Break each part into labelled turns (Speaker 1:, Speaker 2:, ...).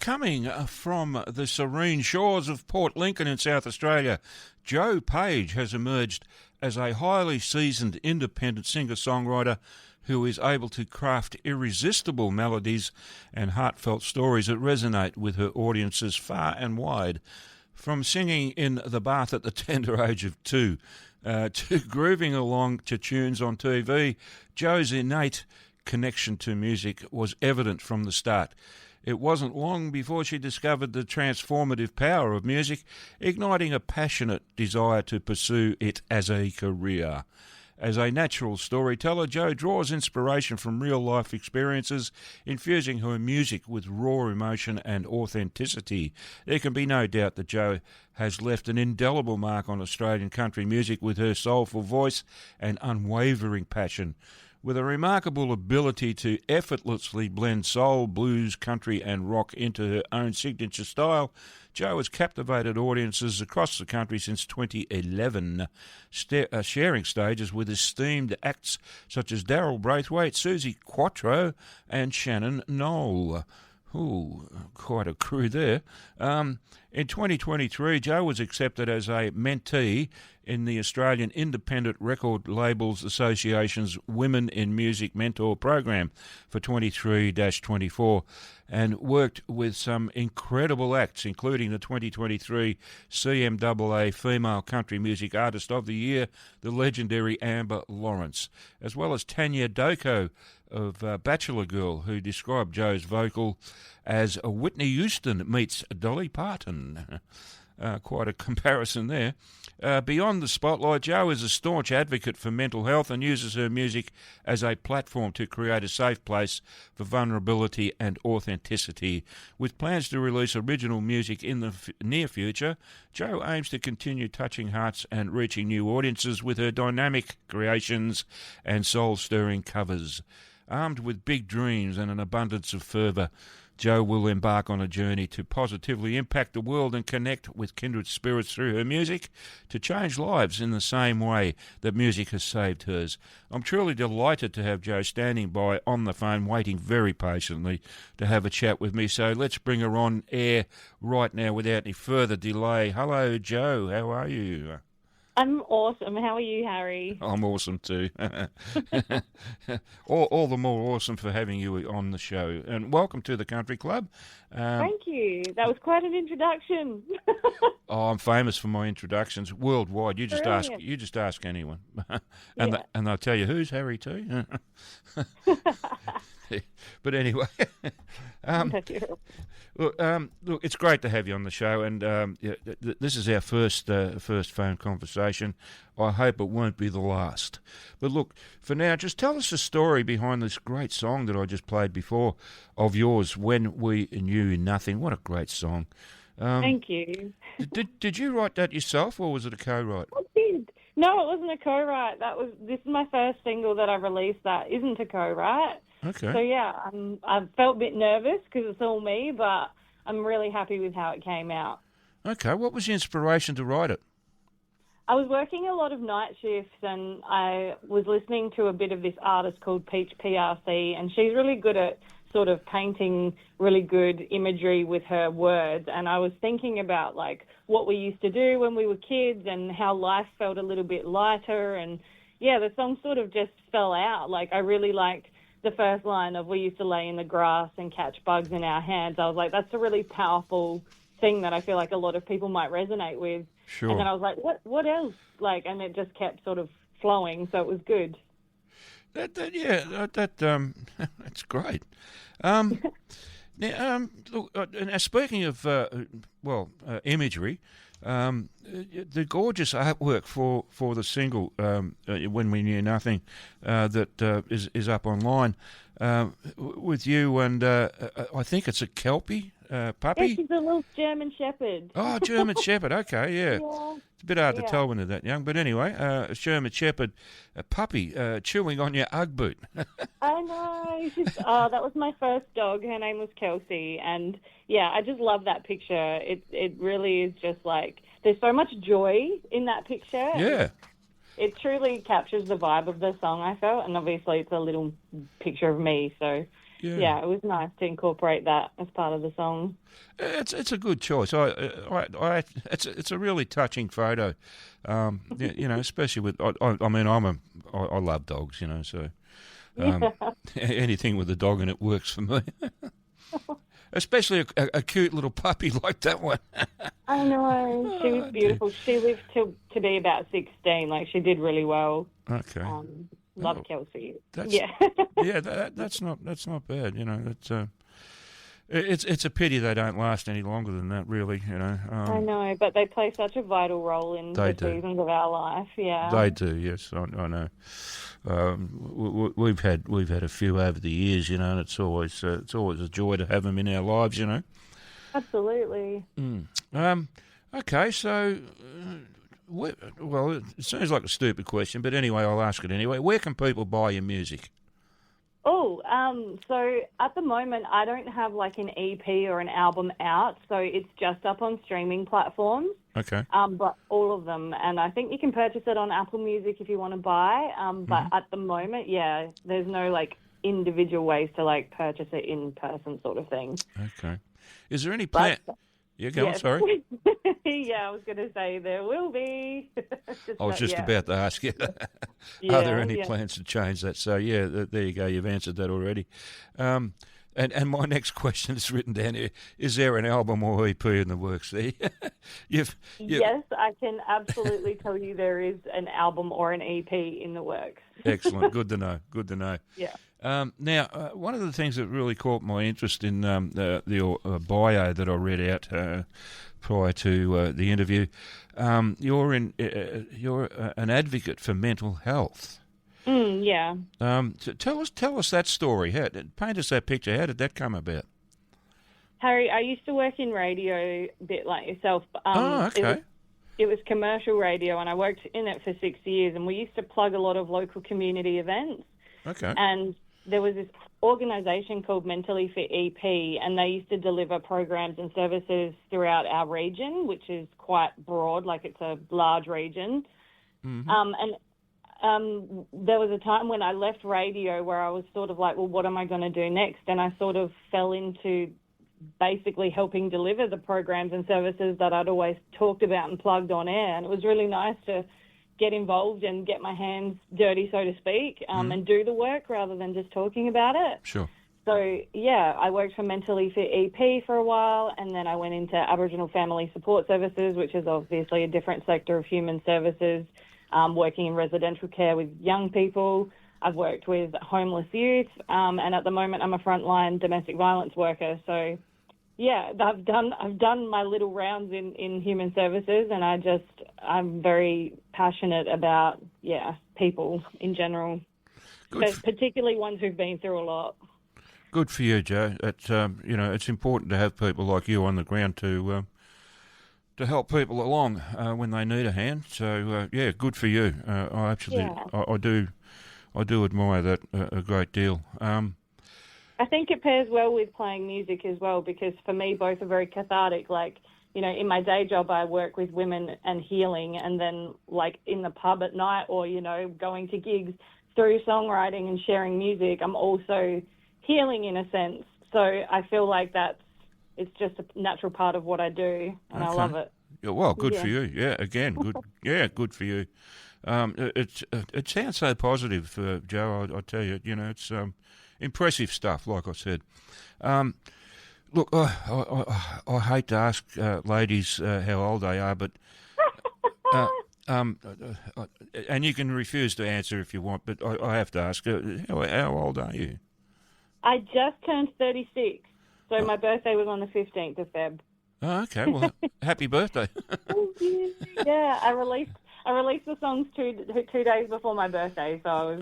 Speaker 1: coming from the serene shores of Port Lincoln in South Australia, Joe Page has emerged as a highly seasoned independent singer-songwriter who is able to craft irresistible melodies and heartfelt stories that resonate with her audiences far and wide. From singing in the bath at the tender age of 2 to grooving along to tunes on TV, Joe's innate connection to music was evident from the start. It wasn't long before she discovered the transformative power of music, igniting a passionate desire to pursue it as a career. As a natural storyteller, Jo draws inspiration from real-life experiences, infusing her music with raw emotion and authenticity. There can be no doubt that Jo has left an indelible mark on Australian country music with her soulful voice and unwavering passion. With a remarkable ability to effortlessly blend soul, blues, country and rock into her own signature style, Jo has captivated audiences across the country since 2011, sharing stages with esteemed acts such as Daryl Braithwaite, Suzi Quatro and Shannon Noll. Ooh, quite a crew there. In 2023, Jo was accepted as a mentee in the Australian Independent Record Labels Association's Women in Music Mentor Program for 23-24 and worked with some incredible acts, including the 2023 CMAA Female Country Music Artist of the Year, the legendary Amber Lawrence, as well as Tanya Doko of Bachelor Girl, who described Jo's vocal as a Whitney Houston meets Dolly Parton. Quite a comparison there. Beyond the spotlight, Jo is a staunch advocate for mental health and uses her music as a platform to create a safe place for vulnerability and authenticity. With plans to release original music in the near future, Jo aims to continue touching hearts and reaching new audiences with her dynamic creations and soul-stirring covers. Armed with big dreams and an abundance of fervour, Jo will embark on a journey to positively impact the world and connect with kindred spirits through her music to change lives in the same way that music has saved hers. I'm truly delighted to have Jo standing by on the phone, waiting very patiently to have a chat with me. So let's bring her on air right now without any further delay. Hello, Jo. How are you?
Speaker 2: I'm awesome. How are you, Harry?
Speaker 1: I'm awesome too. all the more awesome for having you on the show. And welcome to the Country Club.
Speaker 2: Thank you. That was quite an introduction.
Speaker 1: Oh, I'm famous for my introductions worldwide. You just
Speaker 2: Brilliant.
Speaker 1: ask anyone, and they'll tell you who's Harry too. But anyway, look, it's great to have you on the show, and this is our first phone conversation. I hope it won't be the last. But look, for now, just tell us the story behind this great song that I just played before of yours, "When We Knew Nothing." What a great song!
Speaker 2: Thank you.
Speaker 1: Did you write that yourself, or was it a co-write?
Speaker 2: I did. No, it wasn't a co-write. This is my first single that I released that isn't a co-write.
Speaker 1: Okay.
Speaker 2: So yeah, I felt a bit nervous because it's all me, but I'm really happy with how it came out.
Speaker 1: Okay. What was the inspiration to write it?
Speaker 2: I was working a lot of night shifts and I was listening to a bit of this artist called Peach PRC, and she's really good at sort of painting really good imagery with her words. And I was thinking about like what we used to do when we were kids and how life felt a little bit lighter. And yeah, the song sort of just fell out. Like I really liked the first line of "we used to lay in the grass and catch bugs in our hands." I was like, that's a really powerful thing that I feel like a lot of people might resonate with.
Speaker 1: Sure.
Speaker 2: And then I was like, what else? Like, and it just kept sort of flowing, so it was good.
Speaker 1: That's great. Now, look, now speaking of imagery, the gorgeous artwork for the single "When We Knew Nothing" that is up online with you, and I think it's a Kelpie puppy.
Speaker 2: Yeah, she's a little German Shepherd.
Speaker 1: Oh, German Shepherd. Okay, yeah.
Speaker 2: Yeah.
Speaker 1: It's a bit hard to tell when they're that young, but anyway, a German Shepherd, a puppy chewing on your Ugg boot.
Speaker 2: I know. That was my first dog. Her name was Kelsey, and yeah, I just love that picture. It really is just like there's so much joy in that picture.
Speaker 1: Yeah.
Speaker 2: It truly captures the vibe of the song, I felt, and obviously it's a little picture of me, so yeah, it was nice to incorporate that as part of the song.
Speaker 1: It's a good choice. It's a really touching photo. Especially with I love dogs, so anything with a dog in it works for me. Especially a cute little puppy like that one.
Speaker 2: I know. She was beautiful. She lived to be about 16. Like, she did really well.
Speaker 1: Okay.
Speaker 2: Love Kelsey.
Speaker 1: Yeah. That's not bad. It's a pity they don't last any longer than that, really.
Speaker 2: I know, but they play such a vital role in the seasons of our life. Yeah.
Speaker 1: They do. Yes, I know. We've had a few over the years, and it's always a joy to have them in our lives,
Speaker 2: Absolutely.
Speaker 1: Okay, so it sounds like a stupid question, but anyway, I'll ask it anyway. Where can people buy your music?
Speaker 2: Oh, so at the moment I don't have like an EP or an album out, so it's just up on streaming platforms.
Speaker 1: Okay.
Speaker 2: But all of them, and I think you can purchase it on Apple Music if you want to buy. But at the moment, there's no like individual ways to like purchase it in person, sort of thing.
Speaker 1: Okay. Is there any plan? Yeah, go on, sorry.
Speaker 2: Yeah, I was going to say there will be.
Speaker 1: I was just about to ask you, are there any plans to change that? So, there you go. You've answered that already. And my next question is written down here. Is there an album or EP in the works there? Yes,
Speaker 2: I can absolutely tell you there is an album or an EP in the works.
Speaker 1: Excellent. Good to know.
Speaker 2: Yeah.
Speaker 1: Now, one of the things that really caught my interest in the bio that I read out prior to the interview, you're an advocate for mental health.
Speaker 2: Yeah.
Speaker 1: So tell us that story. Paint us that picture. How did that come about?
Speaker 2: Harry, I used to work in radio a bit like yourself.
Speaker 1: Okay.
Speaker 2: It was commercial radio, and I worked in it for 6 years, and we used to plug a lot of local community events.
Speaker 1: Okay.
Speaker 2: And there was this organisation called Mentally Fit EP, and they used to deliver programs and services throughout our region, which is quite broad, like it's a large region. Mm-hmm. There was a time when I left radio where I was sort of like, well, what am I going to do next? And I sort of fell into basically helping deliver the programs and services that I'd always talked about and plugged on air. And it was really nice to get involved and get my hands dirty, so to speak, and do the work rather than just talking about it.
Speaker 1: Sure.
Speaker 2: So, I worked for Mentally Fit EP for a while, and then I went into Aboriginal Family Support Services, which is obviously a different sector of human services, working in residential care with young people. I've worked with homeless youth, and at the moment I'm a frontline domestic violence worker. So, I've done my little rounds in human services, and I'm very passionate about people in general, particularly ones who've been through a lot.
Speaker 1: Good for you, Jo. It's important to have people like you on the ground to help people along when they need a hand. So good for you. I do admire that a great deal.
Speaker 2: I think it pairs well with playing music as well, because for me, both are very cathartic. Like, in my day job, I work with women and healing, and then like in the pub at night or, going to gigs through songwriting and sharing music, I'm also healing in a sense. So I feel like it's just a natural part of what I do, and I love it.
Speaker 1: Yeah, well, good for you. Yeah, again, good. Good for you. It sounds so positive, Jo. I tell you, it's impressive stuff, like I said. Look, I hate to ask ladies how old they are, but and you can refuse to answer if you want, but I have to ask, how old are you?
Speaker 2: I just turned 36, so my birthday was on the 15th of Feb.
Speaker 1: Oh, okay. Well, happy birthday.
Speaker 2: Thank you. Yeah, I released the songs two days before my birthday, so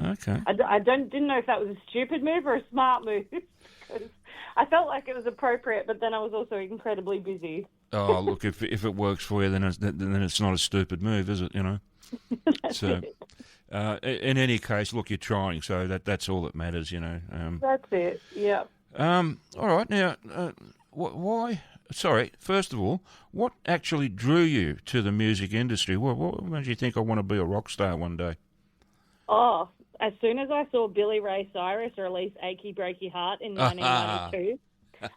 Speaker 2: I didn't know if that was a stupid move or a smart move, because I felt like it was appropriate, but then I was also incredibly busy.
Speaker 1: Oh, look, if it works for you, then it's not a stupid move, is it? So, in any case, look, you're trying, so that's all that matters.
Speaker 2: That's it. Yeah.
Speaker 1: All right. Now, why? Sorry, first of all, what actually drew you to the music industry? What made you think I want to be a rock star one day?
Speaker 2: Oh, as soon as I saw Billy Ray Cyrus release "Achy Breaky Heart" in 1992,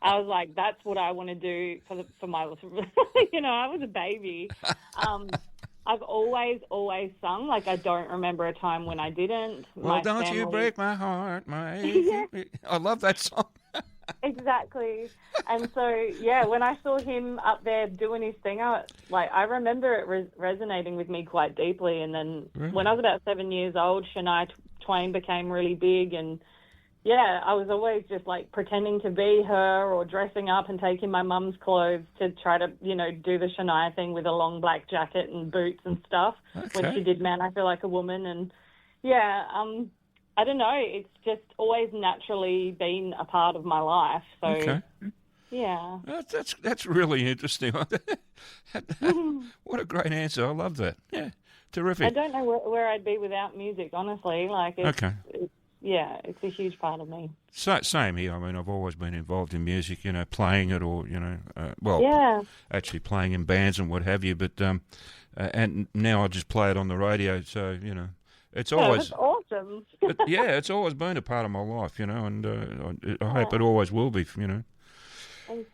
Speaker 2: I was like, "That's what I want to do for my." I was a baby. I've always sung. Like, I don't remember a time when I didn't.
Speaker 1: Well, don't you break my heart, my achy. I love that song.
Speaker 2: Exactly. And so, yeah, when I saw him up there doing his thing, I remember it resonating with me quite deeply. And then when I was about 7 years old, Shania Twain became really big. And, yeah, I was always just, like, pretending to be her or dressing up and taking my mum's clothes to try to, do the Shania thing with a long black jacket and boots and stuff when she did Man, I Feel Like a Woman. And, yeah, I don't know. It's just always naturally been a part of my life. So, yeah.
Speaker 1: That's really interesting. What a great answer. I love that. Yeah, terrific.
Speaker 2: I don't know where I'd be without music, honestly. Like, it's a huge part of me.
Speaker 1: Same here. I mean, I've always been involved in music, playing it or, actually playing in bands and what have you. But and now I just play it on the radio. So, it's always
Speaker 2: that's awesome.
Speaker 1: it's always been a part of my life, and I hope it always will be,
Speaker 2: Thank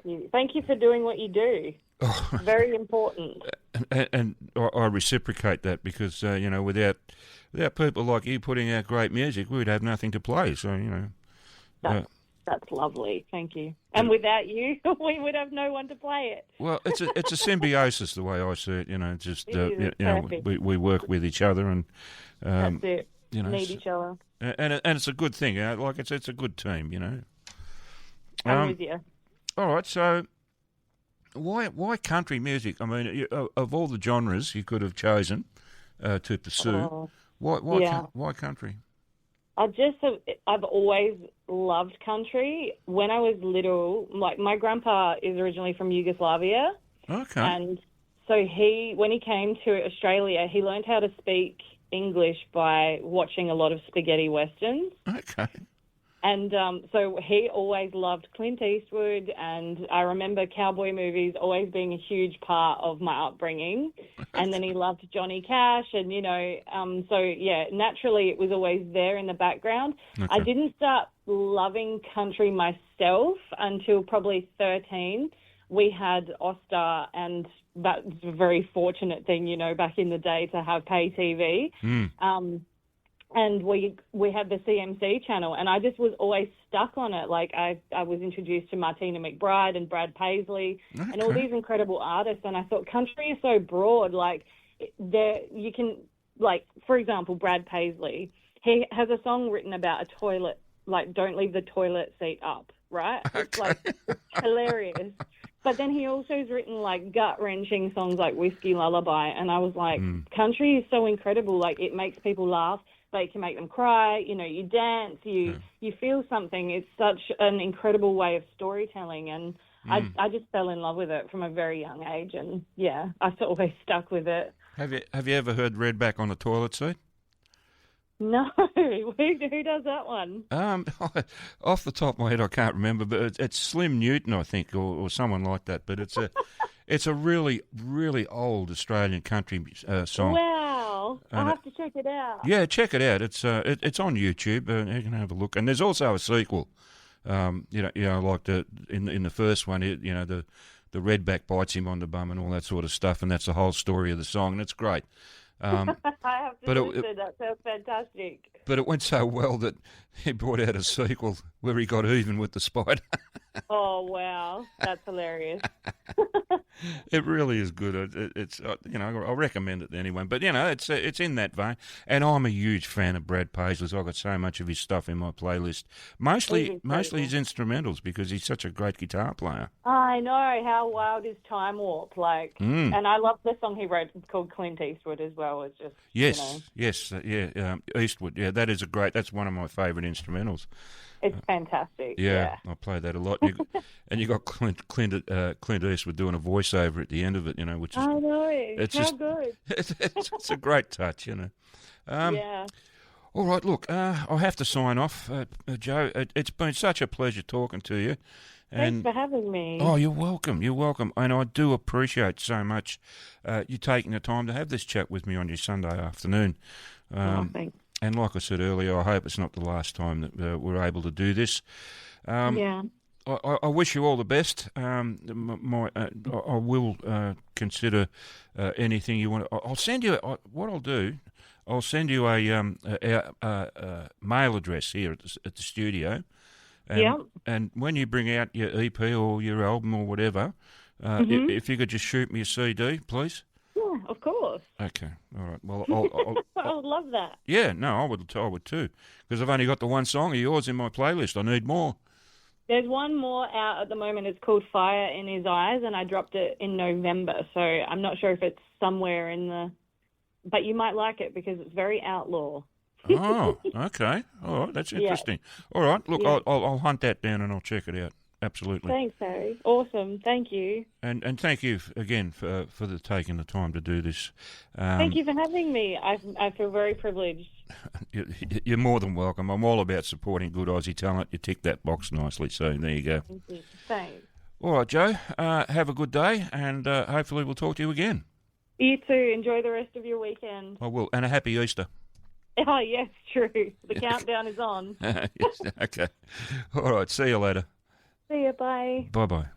Speaker 2: you. Thank you for doing what you do. Very important.
Speaker 1: And I reciprocate that because, without people like you putting out great music, we'd have nothing to play. So,
Speaker 2: That's lovely. Thank you. And without you, we would have no one to play it.
Speaker 1: Well, it's a symbiosis the way I see it. Just we work with each other and
Speaker 2: that's it. Need each other.
Speaker 1: And it's a good thing. Like it's a good team.
Speaker 2: I'm with you.
Speaker 1: All right. So why country music? I mean, of all the genres you could have chosen to pursue, why country?
Speaker 2: I've always loved country. When I was little, like my grandpa is originally from Yugoslavia.
Speaker 1: Okay.
Speaker 2: And so when he came to Australia, he learned how to speak English by watching a lot of spaghetti westerns.
Speaker 1: Okay.
Speaker 2: And so he always loved Clint Eastwood, and I remember cowboy movies always being a huge part of my upbringing. And then he loved Johnny Cash, and, naturally it was always there in the background. Okay. I didn't start loving country myself until probably 13. We had Austar, and that's a very fortunate thing, back in the day to have pay TV. And we had the CMC channel, and I just was always stuck on it. Like I was introduced to Martina McBride and Brad Paisley and all these incredible artists. And I thought country is so broad. Like you can, like, for example, Brad Paisley, he has a song written about a toilet, like don't leave the toilet seat up, right? It's it's hilarious. But then he also has written like gut-wrenching songs like Whiskey Lullaby. And I was like, country is so incredible. Like it makes people laugh. They can make them cry, you dance, you feel something. It's such an incredible way of storytelling, and I just fell in love with it from a very young age, and I've always stuck with it.
Speaker 1: Have you ever heard Redback on the Toilet Seat?
Speaker 2: No, who does that one?
Speaker 1: Off the top of my head, I can't remember, but it's Slim Newton, I think, or someone like that. But it's a really, really old Australian country song.
Speaker 2: Wow. I'll have to check it out.
Speaker 1: Yeah, check it out. It's on YouTube. You can have a look. And there's also a sequel. Like in the first one, the redback bites him on the bum and all that sort of stuff, and that's the whole story of the song, and it's great.
Speaker 2: I have to listen. That sounds fantastic.
Speaker 1: But it went so well that he brought out a sequel where he got even with the spider.
Speaker 2: Oh, wow. That's hilarious.
Speaker 1: It really is good. It's I recommend it to anyone. But, it's in that vein. And I'm a huge fan of Brad Paisley's. I've got so much of his stuff in my playlist. Mostly his instrumentals because he's such a great guitar player.
Speaker 2: I know. How wild is Time Warp? And I love the song he wrote called Clint Eastwood as well. It's just,
Speaker 1: Eastwood. Yeah, that's one of my favourite instrumentals.
Speaker 2: It's fantastic.
Speaker 1: Yeah, I play that a lot. And you got Clint Eastwood doing a voiceover at the end of it, which is...
Speaker 2: I know. How good.
Speaker 1: It's a great touch,
Speaker 2: Yeah.
Speaker 1: All right, look, I have to sign off, Jo. It's been such a pleasure talking to you.
Speaker 2: Thanks for having me.
Speaker 1: Oh, you're welcome. You're welcome. And I do appreciate so much you taking the time to have this chat with me on your Sunday afternoon.
Speaker 2: Thanks.
Speaker 1: And like I said earlier, I hope it's not the last time that we're able to do this.
Speaker 2: Yeah.
Speaker 1: I wish you all the best. I will consider anything you want. I'll send you. What I'll do, I'll send you a mail address here at the studio. And, and when you bring out your EP or your album or whatever, if you could just shoot me a CD, please.
Speaker 2: Yeah, of course.
Speaker 1: Okay, all right. Well,
Speaker 2: I would love that.
Speaker 1: yeah, no, I would too, because I've only got the one song of yours in my playlist. I need more.
Speaker 2: There's one more out at the moment. It's called Fire in His Eyes, and I dropped it in November. So I'm not sure if it's somewhere in the... But you might like it because it's very outlaw.
Speaker 1: Oh, okay. All right, that's interesting. All right, look, I'll hunt that down and I'll check it out. Absolutely.
Speaker 2: Thanks, Harry. Awesome. Thank you.
Speaker 1: And thank you again for taking the time to do this.
Speaker 2: Thank you for having me. I feel very privileged.
Speaker 1: You're more than welcome. I'm all about supporting good Aussie talent. You tick that box nicely, so there you go.
Speaker 2: Thank you. Thanks.
Speaker 1: All right, Joe, have a good day, and hopefully we'll talk to you again.
Speaker 2: You too. Enjoy the rest of your weekend.
Speaker 1: I will, and a happy Easter.
Speaker 2: Oh, yes, true. The countdown is on.
Speaker 1: Yes, okay. All right, see you later.
Speaker 2: See you. Bye.
Speaker 1: Bye-bye.